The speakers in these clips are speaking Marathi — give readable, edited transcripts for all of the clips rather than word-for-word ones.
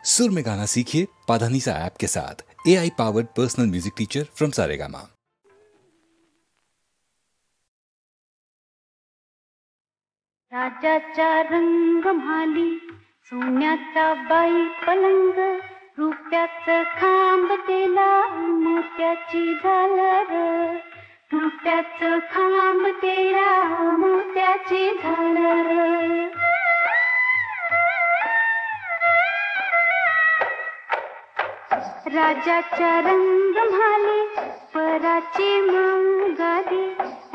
सुर में गाना सीखिए पाधानीसा ऐप के साथ। AI powered personal music teacher from Saregama. राजाचा रंग म्हाली, सोन्याचा बाई पलंग, रुपयाचं खांब केला मोत्याची झालर, रुपयाचं खांब केला मोत्याची झालर. राजाच्या रंग म्हाली, पराची मंगाली,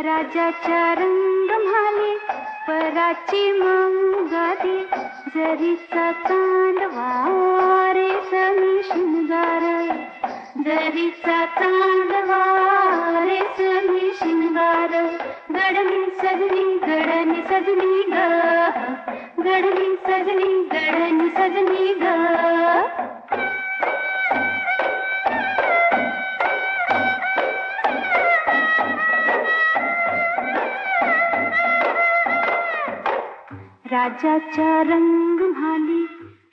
राजाच्या रंग म्हाली, पराची मंगाली, जरीचा चांदवा रेशमी शृंगार, जरीचा चांदवा रेशमी शृंगार. गडनी सजनी गडनी सजनी ग, गडनी सजनी गडनी सजनी ग. राजाचा रंग म्हाली,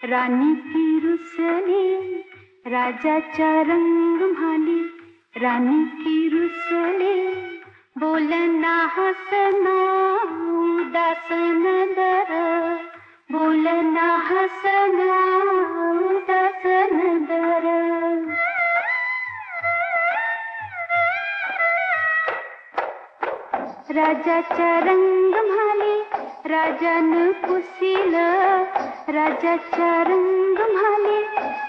राणी की रुसली, राजाचा रंग म्हाली, राणी की रुसली, बोलना हसना उदासन दर, बोलना हसना उदासन दर. राजाचा रंग म्हाली, राजानं पुसिलं, राजाचा रंग म्हाली,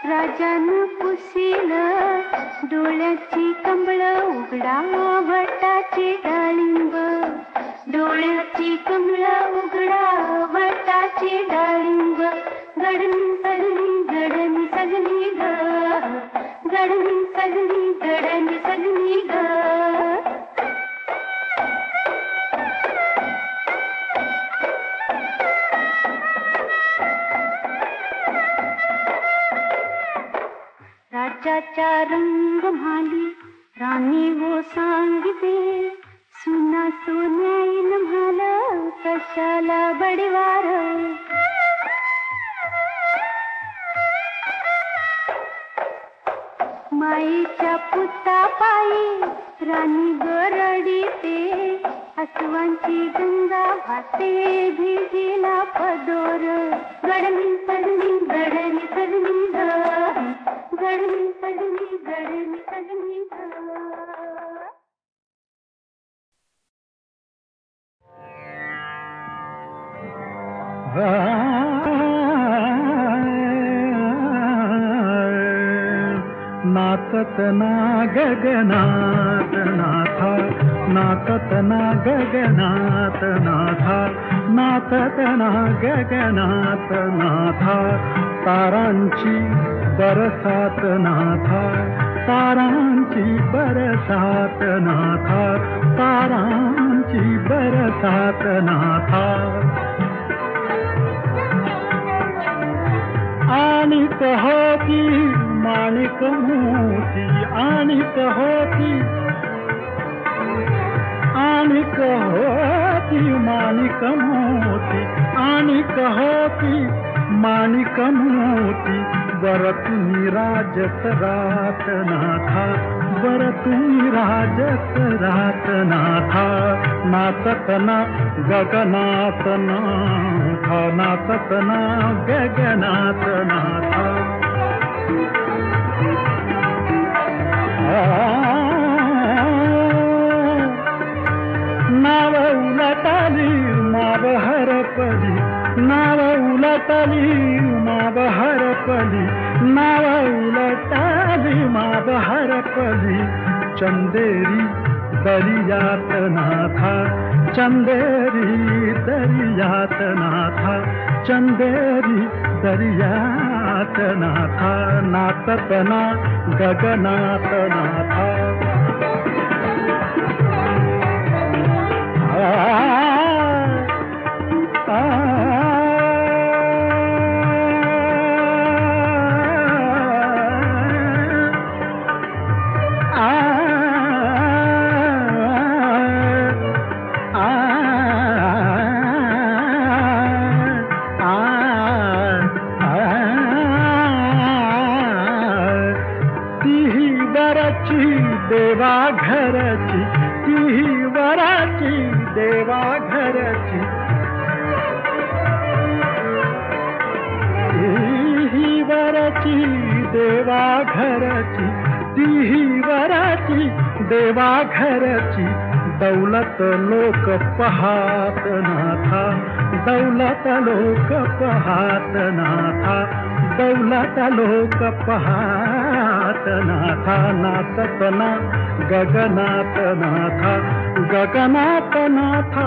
राजानं पुसिलं, डोळ्याची कमळ उघडा वटाची डाळिंब, डोळ्याची कमळ उघडा वटाची डाळिंब. गडनी सजनी गडनी सजनी ग, गडनी सजनी गडनी सजनी ग. राजाचा रंग म्हाली, राणी वो सांगते, सुना सोन्याईन म्हाला कशाला बडीवार. माईच्या पुतापायी राणी गरडीते, अस्वांची गंगा वाहते भिजीला पदोर. गडनी सजनी गडनी सजनी ग, गडनी सजनी गडनी सजनी ग. नाचत ना गगनात नाथा, नाचत ना गगनात नाथा, नाचत ना गगनात नाथा, तारांची बरसात नाथा, तारांची बरसात नाथा, तारांची बरसात नाथा. आणि होती माणिक मोती, आणि होती, आणि होती माणिक मोती, आणि होती माणिक मोती. वर तुम्ही राजत रात नाथा, वर तुम्ही राजत रात नाथा. नाचत ना गगनात नाथा, नाचत ना गगनात नाथा. नाव उलटली माव हरपली, नाव उलटली माव हरपली, नाव उलटली माव हरपली. चंदेरी दरियात नाथा, चंदेरी दरियात नाथा, चंदेरी दरियात नाथा. नाचत ना गगनात नाथा. घरची ती वराची देवा घरची ती वराची देवा घरची ती वराची देवा घरची दौलत लोक पहात नाथा दौलत लोक पहात नाथा दौलत लोक पहात नाथा नाचत ना गगनात नाथा गगनात नाथा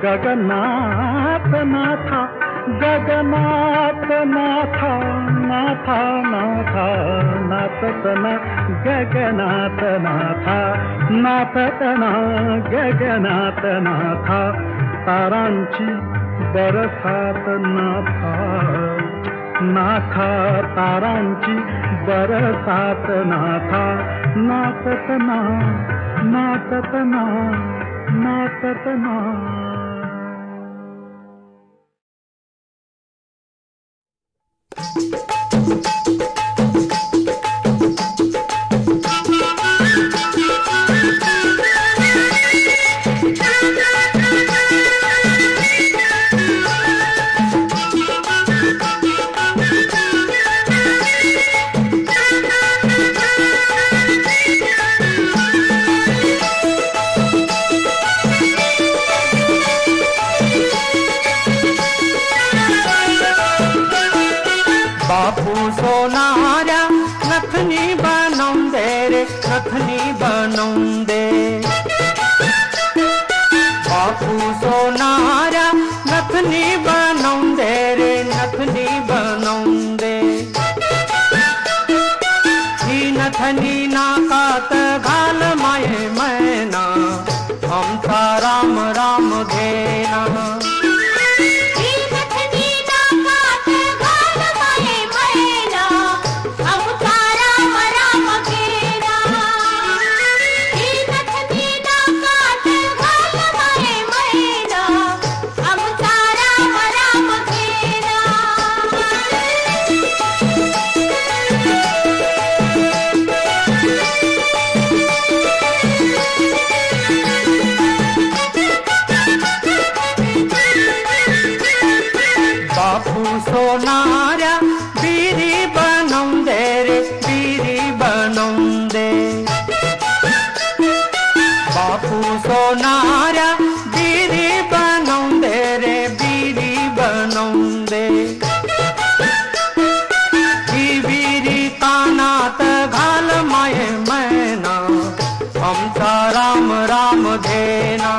गगनात नाथा गगनात नाथा नाथा नाथा नाचत ना गगनात नाथा नाचत ना गगनात नाथा तारांची बरसात नाथा नाथा तारांची बरसात नाथा नाचत ना नाचत ना नाचत ना नथनी बनवंदे बापू सोनारा नथनी बनवंदे रे नथनी बनवंदे ही नथनी नाकात घाल माये मैना आमचा राम राम घेना सोनारा बीरी बनवंदे रे बीरी बनवंदे बापू सोनारा बीरी बनवंदे रे बीरी बनवंदे ही बीरी कानात घाल माये मैना आमचा राम राम घेना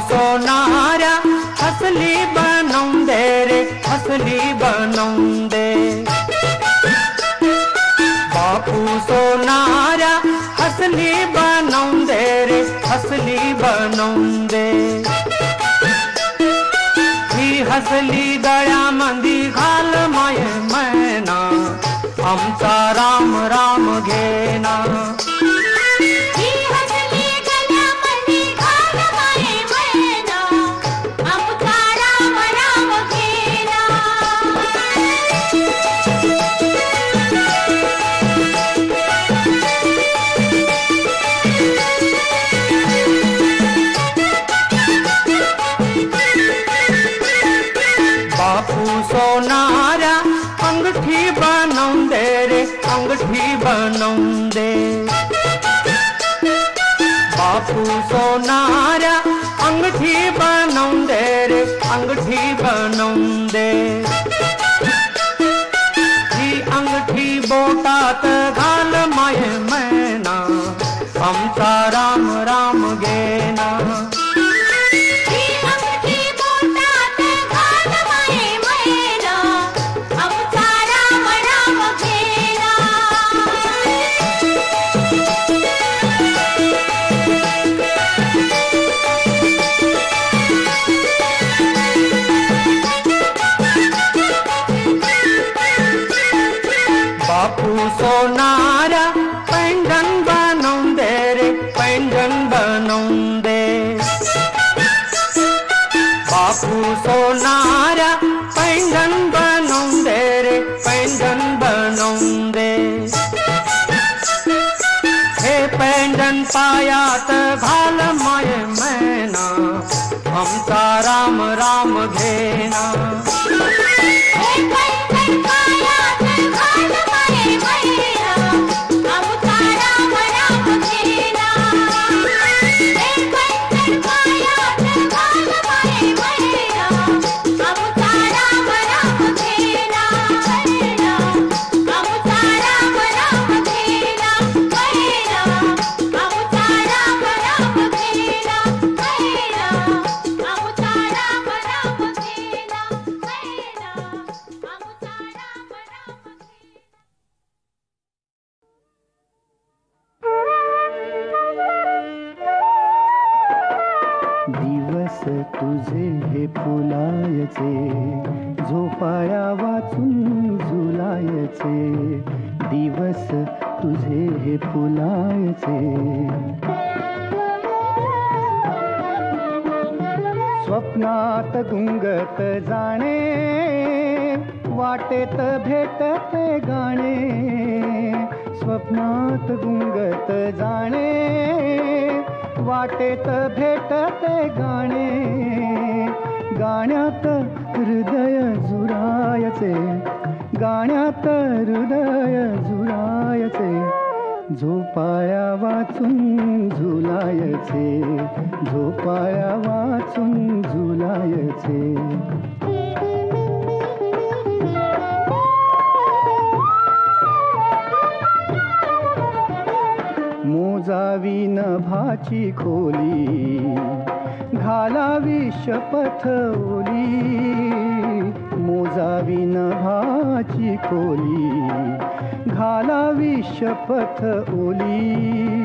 सोनारा हसली बनवंदे रे हसली बनवंदे बापू सोनारा हसली बनवंदे रे हसली बनवंदे ही हसली गळ्या मंदी घाल माये मैना आमचा राम राम घेना सोनारा अंगठी बनवंदे रे अंगठी बनवंदे बापू सोनारा अंगठी बनवंदे रे अंगठी बनवंदे ही अंगठी बोटात घाल माये मैना आमचा राम राम घेना बनवून दे. बापू सोनाऱ्या पैंजण बनवून दे रे, पैंजण बनवून दे. हे पैंजण पायात घाल माय मैना, आमचा राम राम घेना. दिवस तुझे हे फुलायचे, झोपाळ्या वाचून झुलायचे. दिवस तुझे हे फुलायचे. स्वप्नात गुंगत जाणे, वाटेत भेटते गाणे. स्वप्नात गुंगत जाणे, वाटेत भेटते गाणे. गाण्यात हृदय झुरायचे, गाण्यात हृदय झुरायचे. झोपाळ्या वाचून झुलायचे, झोपाळ्या वाचून झुलायचे. मोजावी नभाची खोली, घालावी शपथ ओली. मोजावी नभाची खोली, घालावी शपथ ओली.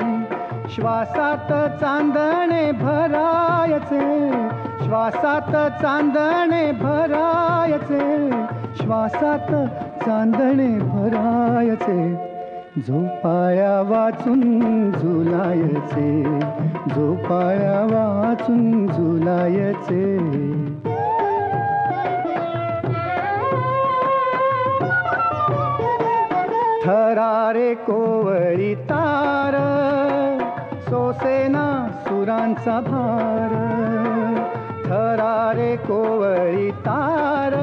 श्वासात चांदणे भरायचे, श्वासात चांदणे भरायचे. श्वासात चांदणे भरायचे. झोपाळ्या वाचून झुलायचे, झोपाळ्या वाचून झुलायचे. थरारे कोवळी तार, सोसेना सुरांचा भार. थरारे कोवळी तार,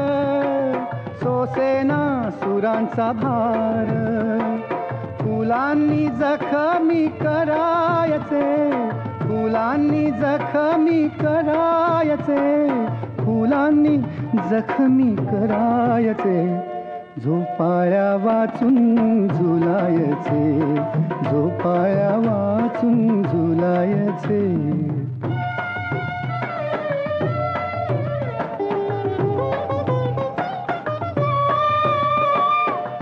सोसेना सुरांचा भार. फुलांनी जखमी करायचे, फुलांनी जखमी करायचे. फुलांनी जखमी करायचे. झोपाळ्या वाचून झुलायचे, झोपाळ्या वाचून झुलायचे.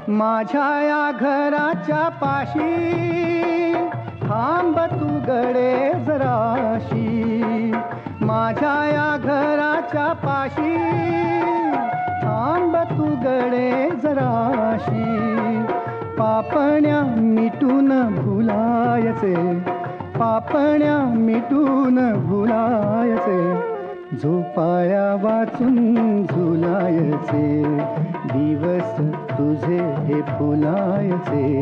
माझ्या या घराच्या पाशी थांब तू गडे जराशी. माझ्या या घराच्या पाशी थांब तू गडे जराशी. पापण्या मिटून भुलायचे, पापण्या मिटून भुलायचे. झोपाळ्या वाचून झुलायचे. दिवस तुझे हे फुलायचे,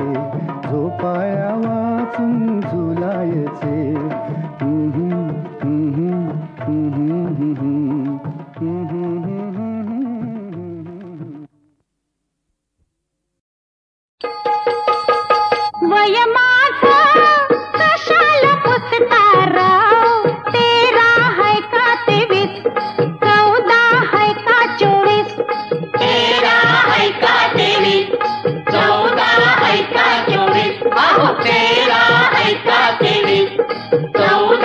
झोपाळ्या वाचून झुलायचे. कशाला पुसता राव, तेरा है का 23, 14 है का 24. तेरा है का 23, 14 है का 24. अहो तेरा है का 23, 14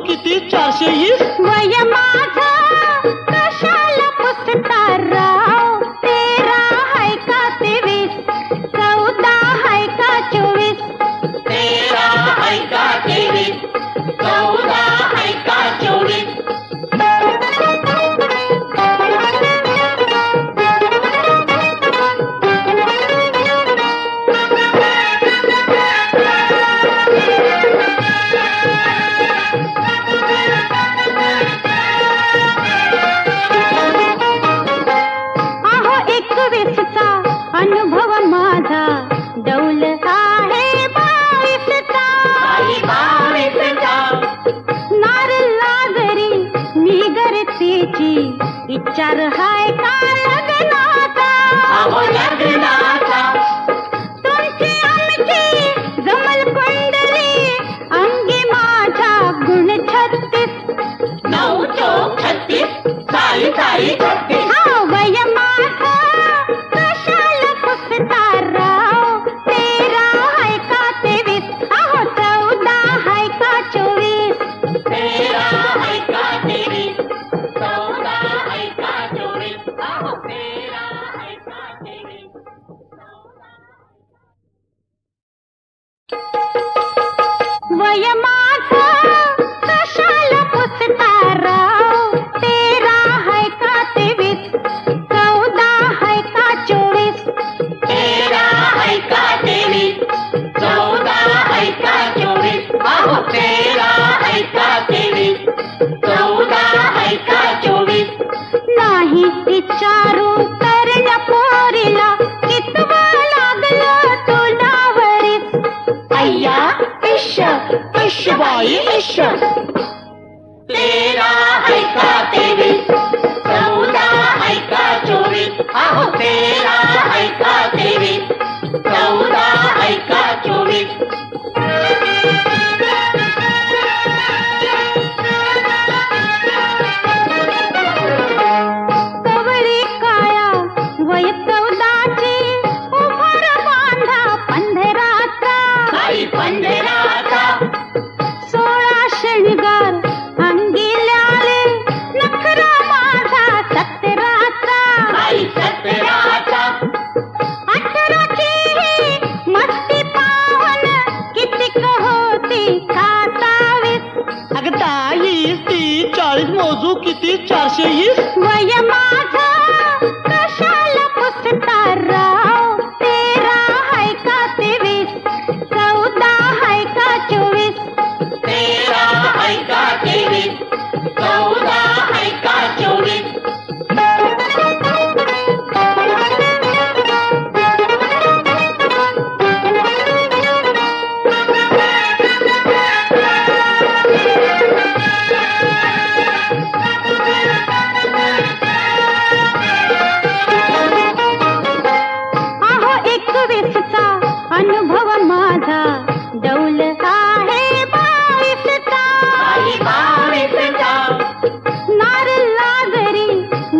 किती 420 वय माझं कशाला पुसता राव 13 हाय का 23 14 हाय का 24 13 हाय का 23 14 हाय का 24 अनुभव माझा डौल आहे 22चा नारला जरी मी गरतेची विचार हाय का लग्नाचा तुमची आमची जमल कुंडली अंगी माझ्या गुण 36 9 चौक 36 साली साली 36 हा वय माझा कशाला पुसता राव 13 हाय का 23 अहो 14 हाय का 24 13 हाय का 23 14 हाय का 24 अहो 13 हाय का 23 वय माझं कशाला पुसता राव 13 हाय का 23 14 हाय का 24 13 हाय का 23 14 हाय का 24 अहो 13 हाय का 23 14 हाय का 24 नाही विचारू करण्या पोरीला कितवं लागलं तुला वरीस अय्या इश्श इश्श बाई इश्श 13 हाय का 23 14 हाय का 24 अहो 13 हाय का 23 14 हाय का 24 कवरी काया वय 14ची उभर बांधा 15चा बाई 15चा 16 शनिगार अंगी ल्याले नखरा माझा 17चा बाई 17चा 18ची मस्ती पावन कितीक होती 27 अगं 10 30 40 मोजू किती 420 वय माझं कशाला पुसता राव 13 हाय का 23 14 हाय का 24 13 हाय का 23 14 हाय का 24 अहो 21चा अनुभव माझा डौल आहे 22चा बाई 22चा नारला जरी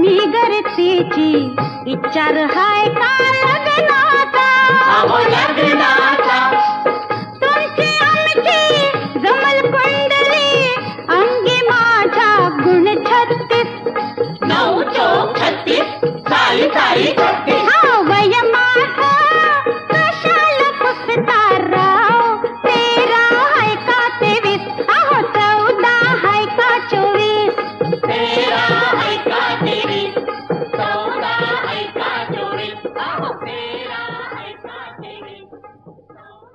मी गरतेची विचार हाय का लग्नाचा अहो लग्नाचा तुमची आमची जमल कुंडली अंगी माझ्या गुण 36 9 चौक 36 साली साली 36 हा वय माझं कशाला पुसता राव 13 हाय का 23 अहो 14 हाय का 24 13 हाय का 23 14 हाय का 24 अहो 13 हाय का 23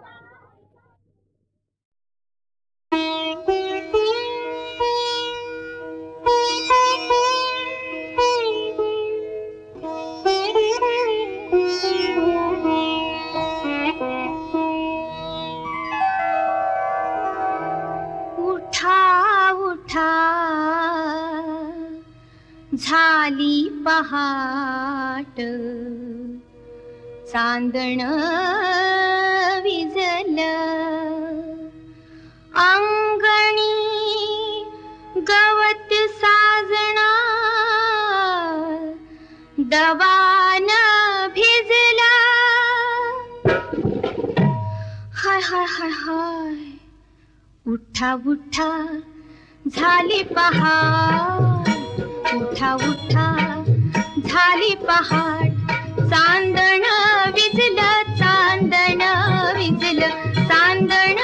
उठा उठा झाली पहाट चांदण विजलं अंगणी गवत साजना दवान भिजला हाय हाय हाय हाय उठा उठा झाली पहाट, उठा उठा झाली पहाट. चांदण विजलं, चांदण विजलं, चांदण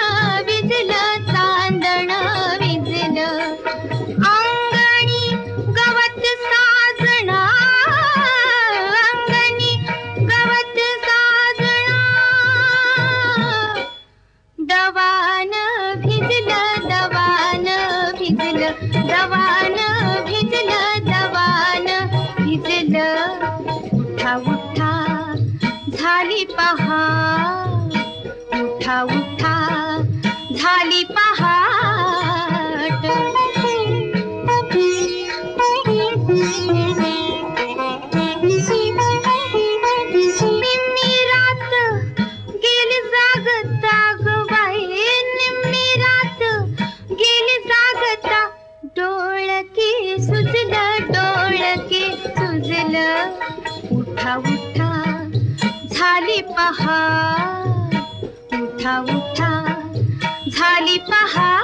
विजलं, चांदण विजलं. अंगणी गवत साजणा, अंगणी गवत साजणा. दवान भिजलं, दवान भिजलं, दवान भिजलं, दवान भिजलं. उठा उठा झाली पहाट, उठा उठा झाली पहाट. निम्मी रात गेली जागता ग बाई, निम्मी रात गेली जागता. डोळके सुजलं, डोळके सुजलं. उठा उठा झाली पहाट, उठा उठा झाली पहाट.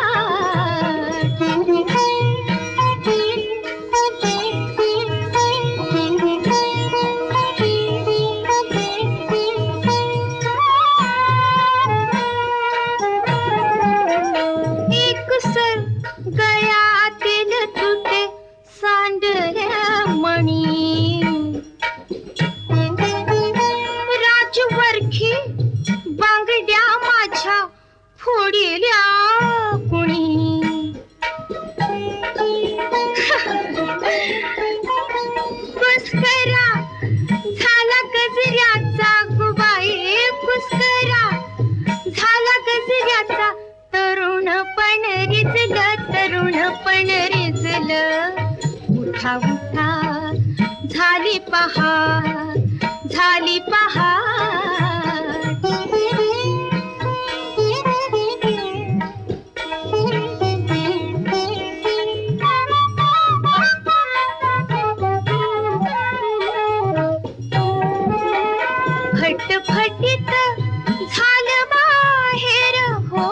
एक सर गळ्यातील तुटे सांडल्या मणी. राजवरखी बांगड्या माझ्या फोडिल्या कुणी. कुस्करा झाला गजऱ्याचा गुबाई, कुस्करा झाला गजऱ्याचा. तरुणपण रिजलं, तरुणपण रिजलं. उठा उठा झाली पहाट, झाली पहाट. फटफटीत झालं बाहेर हो,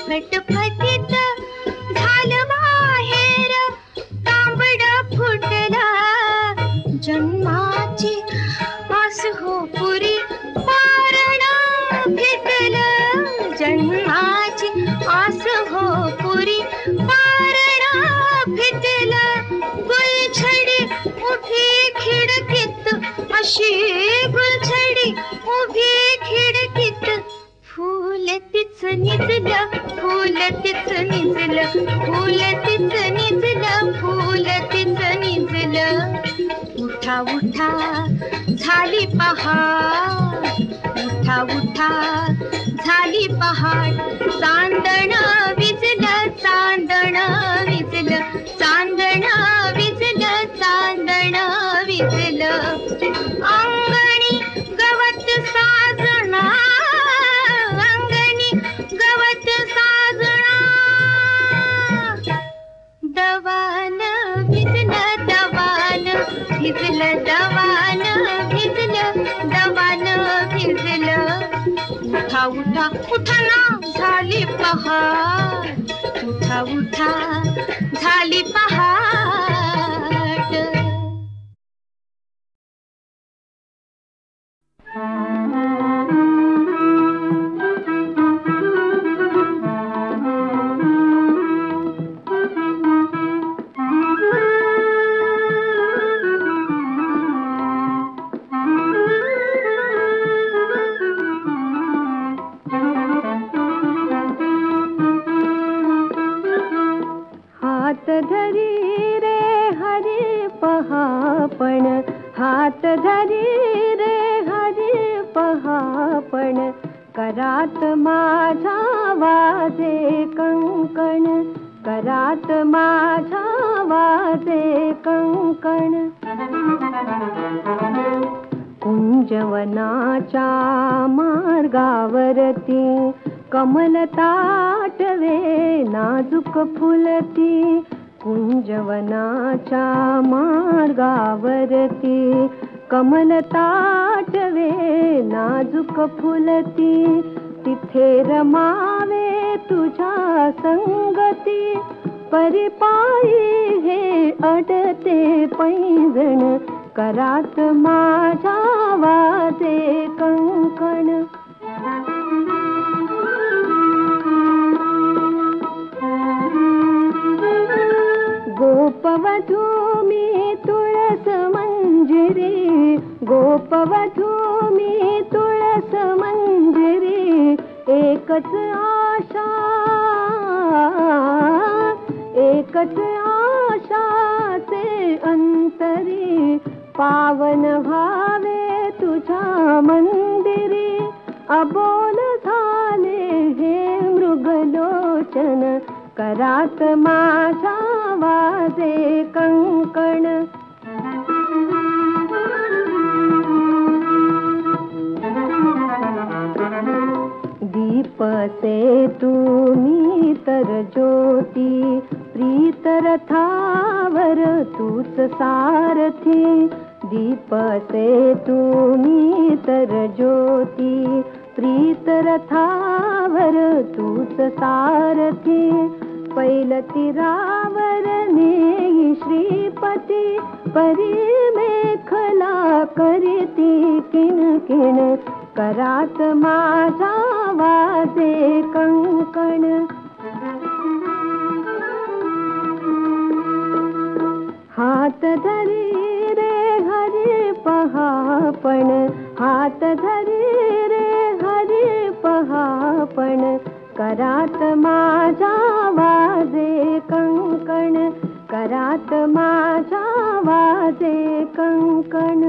फटफटीत झालं बाहेर. तांबड फुटलं जन्माची आस हो पुरी. पारण भेटलं जन्माची आस हो पुरी. पारण भेटलं गुलछडी उभी खिडकीत, अशी गुलछडी उभी खिडकीत. फूल तिच निजलं, फूल तिच निजलं, फूल तिच निजलं, फूल तिच निजलं. उठा उठा झाली पहाट, उठा उठा झाली पहाट. चांदण विजलं, चांदण विजलं, चांदण विजलं, चांदण विजलं. अंगणी गवत साजणा, अंगणी गवत साजणा. दवान भिजलं, दवान भिजलं, दवान भिजलं, दवान भिजलं. उठा उठा उठा ना झाली पहाट, उठा उठा झाली पहाट. हात धरी रे हरी पहापण, हात धरी रे हरी पहापण. करात माझा वाजे कंकण, करात माझा वाजे कंकण. कुंजवनाच्या मार्गावरती कमल ताटवे नाजूक फुलती. कुंजवनाच्या मार्गावरती कमल ताटवे नाजूक फुलती. तिथे रमावे तुझ्या संगती, परिपायी हे अडते पैंजण करात माझ्या वाजे कंकण. गोपवधू मी तुळस मंजिरी, गोपवधू मी तुळस मंजिरी, एकच आशा, एकच आशाचे अंतरी, पावन व्हावे तुझ्या मंदिरी. अबोल झाले हे मृगलोचन करात माझ्या वाजे कंकण. दीप से तुम्ही तर ज्योती, प्रीत रथावर तूच सारथी. दीप से तुम्ही तर ज्योती, प्रीत रथावर तूच सारथी. पैलतीरावर नेई श्रीपती, परी मेखला करीती किणकिण करात माझा वाजे कंकण. हात धरी रे हरी पहापण, हात धरी रे हरी पहापण करात माझा वाजे कंकण, करात माझा वाजे कंकण.